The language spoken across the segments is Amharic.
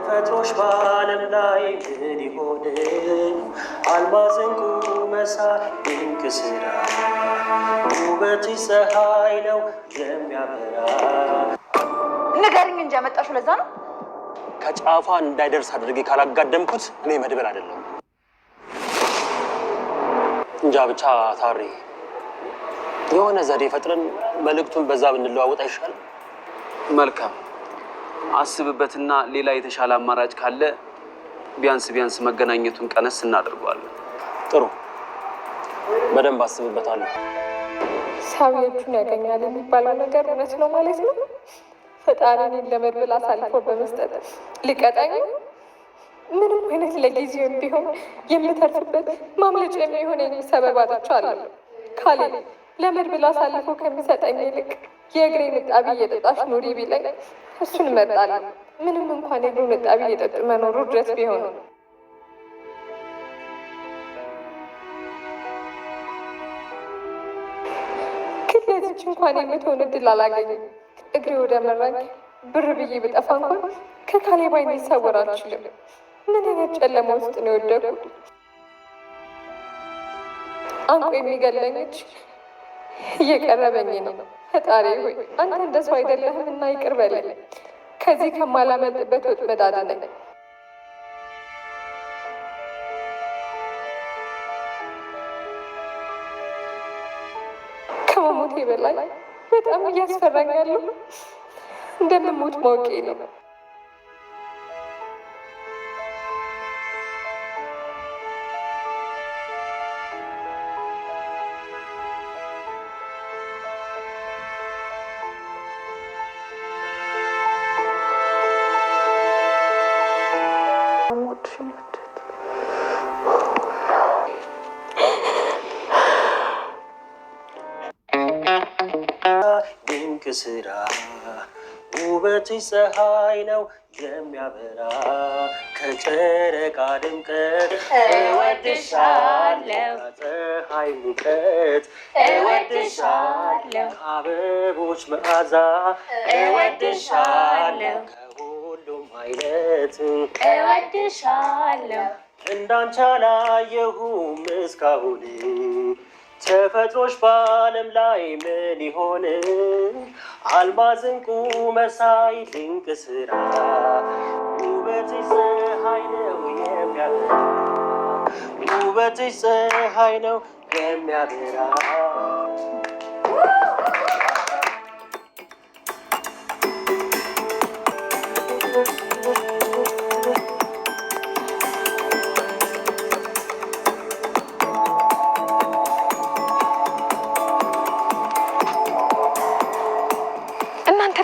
ተፈጥሮሽ በዓለም ላይ ምን ይሆን አልማዝ ዕንቁ መሳይ ድንቅ ስራ ውበትሽ ፀሐይ ነው የሚያበራ። ንገሪኝ እንጂ ያመጣሽው ለዛ ነው? ከጫፏ እንዳይደርስ አድርጌ ካላጋደምኩት እኔ መድበል አይደለም። እንጃ ብቻ ታሪ የሆነ ዘዴ ፈጥረን መልእክቱን በዛ ብንለዋወጥ አይሻልም? መልካም አስብበትና ሌላ የተሻለ አማራጭ ካለ ቢያንስ መገናኘቱን ቀነስ እናደርገዋለን። ጥሩ፣ በደንብ አስብበታለሁ። ሳቢዎቹን ያገኛል የሚባለው ነገር እውነት ነው ማለት ነው? ፈጣሪን ለመድብል አሳልፎ በመስጠት ሊቀጣኝ ምንም አይነት ለጊዜውም ቢሆን የምተርፍበት ማምለጫ የሚሆነኝ ሰበብ አጥቻለሁ። ካሌ ለመድብል አሳልፎ ከሚሰጠኝ ይልቅ የእግሬ ንጣቢ እየጠጣሽ ኑሪ ቢለኝ እሱን እመርጣለሁ። ምንም እንኳን የእግሩ ንጣቢ እየጠጡ መኖሩ ድረስ ቢሆን ክለዚች እንኳን የምትሆን እድል አላገኝም። እግሬ ወደ መራኝ ብር ብዬ ብጠፋ እንኳን ከካሌብ ዓይን ሊሰወር አልችልም። ምን አይነት ጨለማ ውስጥ ነው የወደኩት? አንቆ የሚገለኝ እጅ እየቀረበኝ ነው። ፈጣሪ ሆይ አንተ እንደ ሰው አይደለህም እና ይቅር በለኝ። ከዚህ ከማላመልጥበት ወጥመድ አድነኝ። ከመሞቴ በላይ በጣም እያስፈራኝ ያለው እንደምሞት ማወቄ ነው። ድንቅ ስራ ውበትሽ ፀሐይ ነው የሚያበራ ከጨረቃ ድምቀት እወድሻለሁ፣ ፀሐይ ሙቀት እወድሻለሁ፣ ከአበቦች መዓዛ እወድሻለሁ፣ ከሁሉም አይነት እወድሻለሁ። እንዳንቺ አላየሁም እስካሁን ተፈጥሮሽ በዓለም ላይ ምን ይሆን አልማዝ ዕንቁ መሳይ ድንቅ ስራ ውበትሽ ፀሐይ ነው የሚያበራ ውበትሽ ፀሐይ ነው የሚያበራ።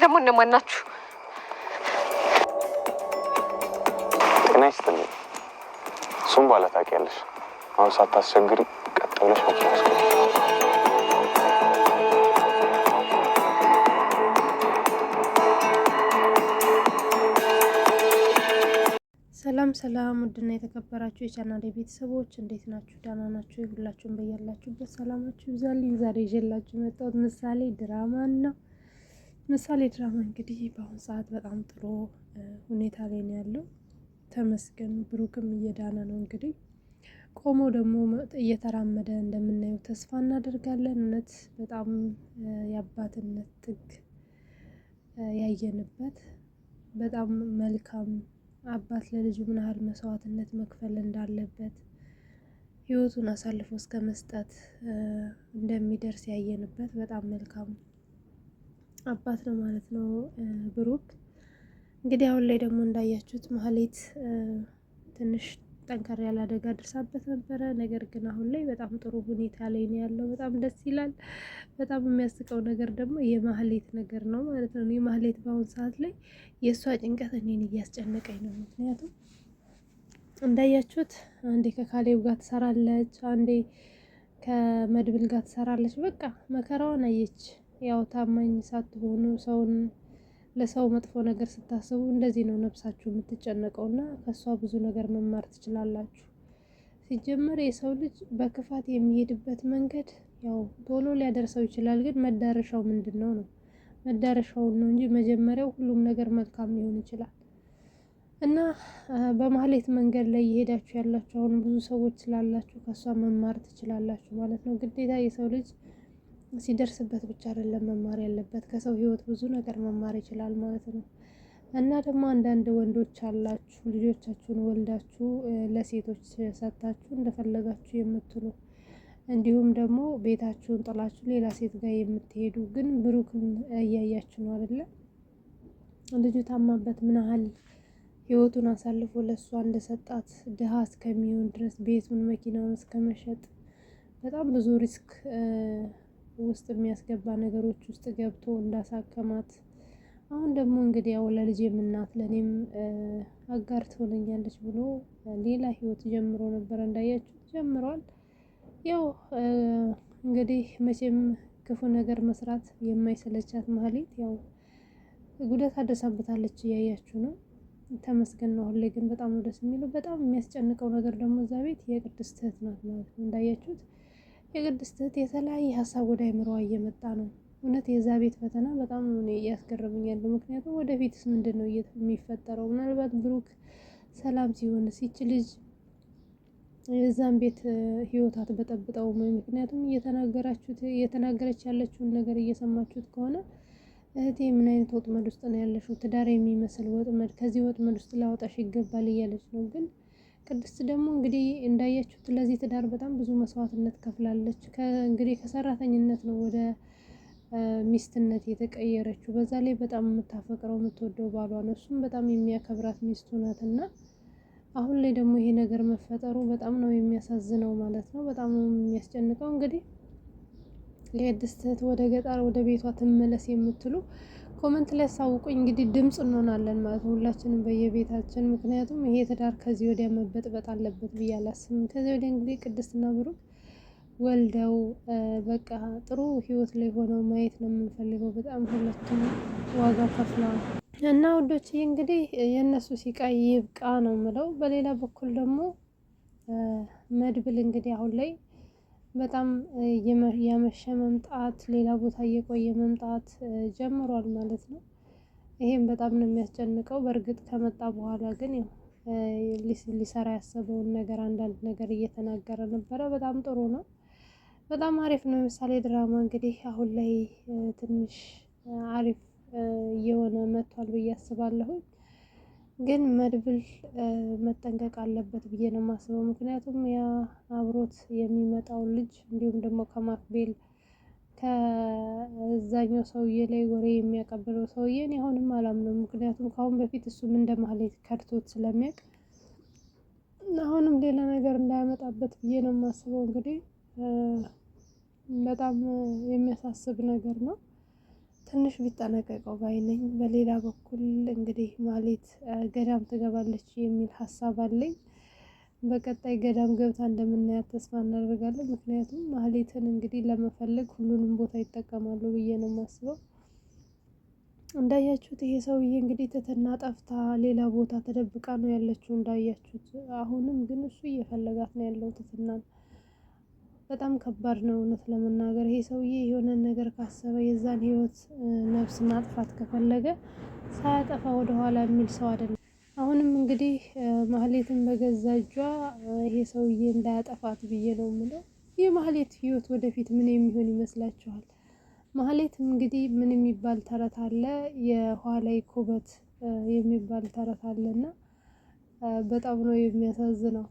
ደግሞ እነማን ናችሁ? ጤና ይስጥልኝ። እሱም በኋላ ታውቂያለሽ። አሁን ሳታስቸግሪ ቀጥ ብለሽ መኪና ውስጥ ሰላም ውድና የተከበራችሁ የቻናሌ ቤተሰቦች እንዴት ናችሁ? ደህና ናችሁ? ሁላችሁም በያላችሁበት ሰላማችሁ ይብዛልኝ። ዛሬ ይዤላችሁ የመጣሁት ምሳሌ ድራማን ነው። ምሳሌ ድራማ እንግዲህ በአሁኑ ሰዓት በጣም ጥሩ ሁኔታ ላይ ነው ያለው። ተመስገን ብሩክም እየዳነ ነው። እንግዲህ ቆሞ ደግሞ እየተራመደ እንደምናየው ተስፋ እናደርጋለን። እውነት በጣም የአባትነት ጥግ ያየንበት በጣም መልካም አባት ለልጁ ምን ያህል መስዋዕትነት መክፈል እንዳለበት ህይወቱን አሳልፎ እስከ መስጠት እንደሚደርስ ያየንበት በጣም መልካም አባት ነው ማለት ነው ብሩክ። እንግዲህ አሁን ላይ ደግሞ እንዳያችሁት ማህሌት ትንሽ ጠንከር ያለ አደጋ ደርሳበት ነበረ። ነገር ግን አሁን ላይ በጣም ጥሩ ሁኔታ ላይ ነው ያለው። በጣም ደስ ይላል። በጣም የሚያስቀው ነገር ደግሞ የማህሌት ነገር ነው ማለት ነው። የማህሌት በአሁን ሰዓት ላይ የእሷ ጭንቀት እኔን እያስጨነቀኝ ነው። ምክንያቱም እንዳያችሁት አንዴ ከካሌብ ጋር ትሰራለች፣ አንዴ ከመድብል ጋር ትሰራለች። በቃ መከራዋን አየች። ያው ታማኝ ሳትሆኑ ሰውን ለሰው መጥፎ ነገር ስታስቡ እንደዚህ ነው ነፍሳችሁ የምትጨነቀውና ከሷ ብዙ ነገር መማር ትችላላችሁ። ሲጀመር የሰው ልጅ በክፋት የሚሄድበት መንገድ ያው ቶሎ ሊያደርሰው ይችላል፣ ግን መዳረሻው ምንድነው ነው? መዳረሻውን ነው እንጂ መጀመሪያው ሁሉም ነገር መልካም ሊሆን ይችላል። እና በማህሌት መንገድ ላይ እየሄዳችሁ ያላችሁ አሁን ብዙ ሰዎች ስላላችሁ ከእሷ መማር ትችላላችሁ ማለት ነው። ግዴታ የሰው ልጅ ሲደርስበት ብቻ አይደለም መማር ያለበት፣ ከሰው ህይወት ብዙ ነገር መማር ይችላል ማለት ነው። እና ደግሞ አንዳንድ ወንዶች አላችሁ ልጆቻችሁን ወልዳችሁ ለሴቶች ሰጥታችሁ እንደፈለጋችሁ የምትሉ እንዲሁም ደግሞ ቤታችሁን ጥላችሁ ሌላ ሴት ጋር የምትሄዱ ግን ብሩክን እያያችሁ ነው አይደለ? ልጁ ታማበት ምን ያህል ህይወቱን አሳልፎ ለእሷ እንደሰጣት ድሃ እስከሚሆን ድረስ ቤቱን መኪናውን እስከ መሸጥ በጣም ብዙ ሪስክ ውስጥ የሚያስገባ ነገሮች ውስጥ ገብቶ እንዳሳከማት አሁን ደግሞ እንግዲህ ያው ለልጄም እናት ለእኔም አጋር ትሆነኛለች ብሎ ሌላ ህይወት ጀምሮ ነበር። እንዳያችሁ ጀምሯል። ያው እንግዲህ መቼም ክፉ ነገር መስራት የማይሰለቻት ማህሌት ያው ጉዳት አደሳበታለች እያያችሁ ነው። ተመስገን ነው። አሁን ላይ ግን በጣም ነው ደስ የሚለው። በጣም የሚያስጨንቀው ነገር ደግሞ እዛ ቤት የቅድስት እህት ናት ማለት ነው። እንዳያችሁት የቅድስት እህት የተለያየ ሀሳብ ወደ አይምሮዋ እየመጣ ነው። እውነት የዛ ቤት ፈተና በጣም ነው እያስገረመኛል። ምክንያቱም ወደፊትስ ምንድን ነው የሚፈጠረው? ምናልባት ብሩክ ሰላም ሲሆን ይች ልጅ የዛን ቤት ህይወት አትበጠብጠውም? ምክንያቱም እየተናገረች ያለችውን ነገር እየሰማችሁት ከሆነ እህቴ ምን አይነት ወጥመድ ውስጥ ነው ያለሽው? ትዳር የሚመስል ወጥመድ፣ ከዚህ ወጥመድ ውስጥ ላወጣሽ ይገባል እያለች ነው። ግን ቅድስት ደግሞ እንግዲህ እንዳያችሁት ለዚህ ትዳር በጣም ብዙ መስዋዕትነት ከፍላለች። እንግዲህ ከሰራተኝነት ነው ወደ ሚስትነት የተቀየረችው። በዛ ላይ በጣም የምታፈቅረው የምትወደው ባሏ ነው። እሱም በጣም የሚያከብራት ሚስቱ ናት። እና አሁን ላይ ደግሞ ይሄ ነገር መፈጠሩ በጣም ነው የሚያሳዝነው ማለት ነው። በጣም ነው የሚያስጨንቀው። እንግዲህ የቅድስት እህት ወደ ገጠር ወደ ቤቷ ትመለስ የምትሉ ኮመንት ላይ አሳውቁኝ። እንግዲህ ድምጽ እንሆናለን ማለት ነው ሁላችንም በየቤታችን። ምክንያቱም ይሄ ትዳር ከዚህ ወዲያ መበጥበጥ አለበት ብዬ አላስብም። ከዚህ ወዲያ እንግዲህ ቅድስትና ብሩክ ወልደው በቃ ጥሩ ህይወት ላይ ሆነው ማየት ነው የምንፈልገው። በጣም ሁለቱም ዋጋ ከፍለዋል እና ውዶች እንግዲህ የእነሱ ሲቃይ ይብቃ ነው የምለው። በሌላ በኩል ደግሞ መድብል እንግዲህ አሁን ላይ በጣም ያመሸ መምጣት፣ ሌላ ቦታ እየቆየ መምጣት ጀምሯል ማለት ነው። ይሄም በጣም ነው የሚያስጨንቀው። በእርግጥ ከመጣ በኋላ ግን ያው ሊሰራ ያሰበውን ነገር አንዳንድ ነገር እየተናገረ ነበረ። በጣም ጥሩ ነው። በጣም አሪፍ ነው። ምሳሌ ድራማ እንግዲህ አሁን ላይ ትንሽ አሪፍ እየሆነ መጥቷል ብዬ አስባለሁ። ግን መድብል መጠንቀቅ አለበት ብዬ ነው የማስበው። ምክንያቱም ያ አብሮት የሚመጣው ልጅ እንዲሁም ደግሞ ከማክቤል ከዛኛው ሰውዬ ላይ ወሬ የሚያቀብለው ሰውዬ እኔ አሁንም አላምነው። ምክንያቱም ከአሁን በፊት እሱም እንደ ማህሌት ከድቶት ስለሚያውቅ አሁንም ሌላ ነገር እንዳያመጣበት ብዬ ነው የማስበው። እንግዲህ በጣም የሚያሳስብ ነገር ነው። ትንሽ ቢጠነቀቀው ባይ ነኝ። በሌላ በኩል እንግዲህ ማህሌት ገዳም ትገባለች የሚል ሀሳብ አለኝ። በቀጣይ ገዳም ገብታ እንደምናያት ተስፋ እናደርጋለን። ምክንያቱም ማህሌትን እንግዲህ ለመፈለግ ሁሉንም ቦታ ይጠቀማሉ ብዬ ነው የማስበው። እንዳያችሁት ይሄ ሰውዬ እንግዲህ ትትና ጠፍታ ሌላ ቦታ ተደብቃ ነው ያለችው እንዳያችሁት። አሁንም ግን እሱ እየፈለጋት ነው ያለው ትትናን። በጣም ከባድ ነው እውነት ለመናገር። ይሄ ሰውዬ የሆነን ነገር ካሰበ የዛን ህይወት ነፍስ ማጥፋት ከፈለገ ሳያጠፋ ወደኋላ የሚል ሰው አይደለም። አሁንም እንግዲህ ማህሌትን በገዛ እጇ ይሄ ሰውዬ እንዳያጠፋት ብዬ ነው የምለው። የማህሌት ህይወት ወደፊት ምን የሚሆን ይመስላችኋል? ማህሌትም እንግዲህ ምን የሚባል ተረት አለ፣ የኋላ ኩበት የሚባል ተረት አለና በጣም ነው የሚያሳዝነው።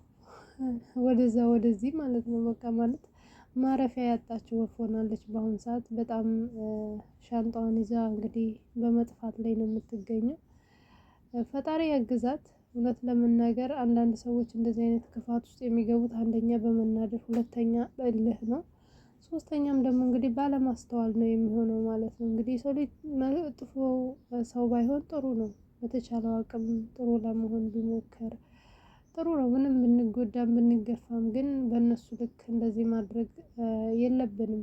ወደዛ ወደዚህ ማለት ነው። በቃ ማለት ማረፊያ ያጣችው ወፍ ሆናለች በአሁኑ ሰዓት። በጣም ሻንጣዋን ይዛ እንግዲህ በመጥፋት ላይ ነው የምትገኘው። ፈጣሪ ያግዛት። እውነት ለመናገር አንዳንድ ሰዎች እንደዚህ አይነት ክፋት ውስጥ የሚገቡት አንደኛ በመናደር፣ ሁለተኛ በእልህ ነው፣ ሶስተኛም ደግሞ እንግዲህ ባለማስተዋል ነው የሚሆነው ማለት ነው። እንግዲህ ሰው ልጅ መጥፎ ሰው ባይሆን ጥሩ ነው። በተቻለው አቅም ጥሩ ለመሆን ቢሞከር ጥሩ ነው። ምንም ብንጎዳም ብንገፋም ግን በእነሱ ልክ እንደዚህ ማድረግ የለብንም።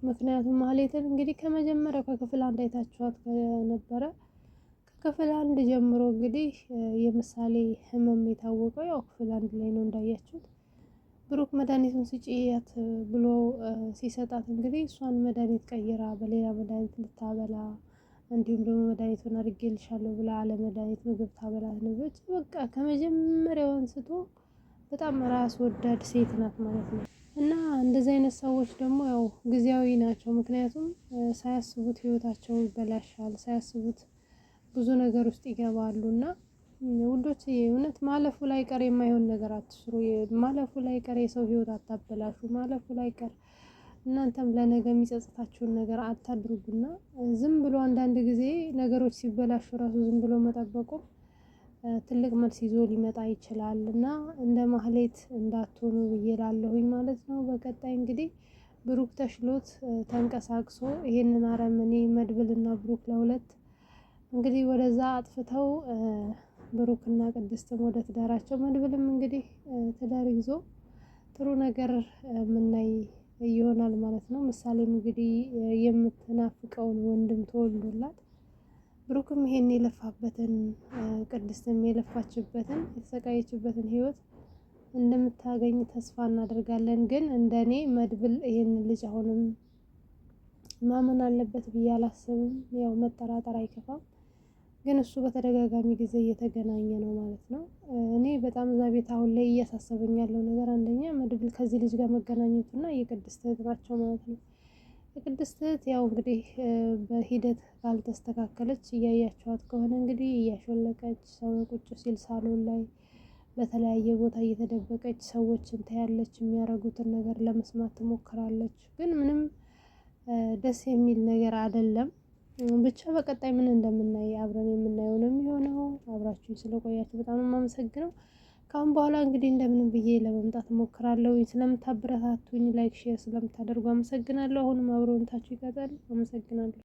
ምክንያቱም ማህሌትን እንግዲህ ከመጀመሪያው ከክፍል አንድ አይታችኋት ነበረ። ከክፍል አንድ ጀምሮ እንግዲህ የምሳሌ ህመም የታወቀው ያው ክፍል አንድ ላይ ነው እንዳያችሁት። ብሩክ መድኃኒቱን ስጪያት ብሎ ሲሰጣት እንግዲህ እሷን መድኃኒት ቀይራ በሌላ መድኃኒት ልታበላ እንዲሁም ደግሞ መድኃኒቱን አድርጌልሻለሁ ብላ አለ መድኃኒት ምግብ ታበላት ነበር። በቃ ከመጀመሪያው አንስቶ በጣም ራስ ወዳድ ሴት ናት ማለት ነው። እና እንደዚህ አይነት ሰዎች ደግሞ ያው ጊዜያዊ ናቸው። ምክንያቱም ሳያስቡት ህይወታቸው ይበላሻል፣ ሳያስቡት ብዙ ነገር ውስጥ ይገባሉ። እና ውዶች እውነት ማለፉ ላይ ቀር የማይሆን ነገር አትስሩ። ማለፉ ላይ ቀር የሰው ህይወት አታበላሹ። ማለፉ ላይ ቀር እናንተም ለነገ የሚጸጽታችሁን ነገር አታድርጉና ዝም ብሎ አንዳንድ ጊዜ ነገሮች ሲበላሹ ራሱ ዝም ብሎ መጠበቁም ትልቅ መልስ ይዞ ሊመጣ ይችላል። እና እንደ ማህሌት እንዳትሆኑ ብዬ እላለሁኝ ማለት ነው። በቀጣይ እንግዲህ ብሩክ ተሽሎት ተንቀሳቅሶ ይሄንን አረመኔ መድብልና ብሩክ ለሁለት እንግዲህ ወደዛ አጥፍተው ብሩክና ቅድስትም ወደ ትዳራቸው መድብልም እንግዲህ ትዳር ይዞ ጥሩ ነገር የምናይ ይሆናል ማለት ነው። ምሳሌም እንግዲህ የምትናፍቀውን ወንድም ተወልዶላት ብሩክም ይሄን የለፋበትን ቅድስትም የለፋችበትን የተሰቃየችበትን ህይወት እንደምታገኝ ተስፋ እናደርጋለን። ግን እንደኔ መድብል ይሄን ልጅ አሁንም ማመን አለበት ብዬ አላስብም። ያው መጠራጠር አይከፋም። ግን እሱ በተደጋጋሚ ጊዜ እየተገናኘ ነው ማለት ነው። እኔ በጣም እዛ ቤት አሁን ላይ እያሳሰበኝ ያለው ነገር አንደኛ መድብል ከዚህ ልጅ ጋር መገናኘቱና የቅድስት እህት ናቸው ማለት ነው። የቅድስት እህት ያው እንግዲህ በሂደት ካልተስተካከለች እያያቸዋት ከሆነ እንግዲህ እያሾለቀች ሰው ቁጭ ሲል ሳሎን ላይ በተለያየ ቦታ እየተደበቀች ሰዎችን ታያለች፣ የሚያደርጉትን ነገር ለመስማት ትሞክራለች። ግን ምንም ደስ የሚል ነገር አይደለም። ብቻ በቀጣይ ምን እንደምናይ አብረን የምናየው ነው የሚሆነው። አብራችሁኝ ስለቆያችሁ በጣም የማመሰግነው። ከአሁን በኋላ እንግዲህ እንደምንም ብዬ ለመምጣት እሞክራለሁ። ስለምታበረታቱኝ፣ ላይክ ሼር ስለምታደርጉ አመሰግናለሁ። አሁንም አብሮነታችሁ ይቀጥል። አመሰግናለሁ።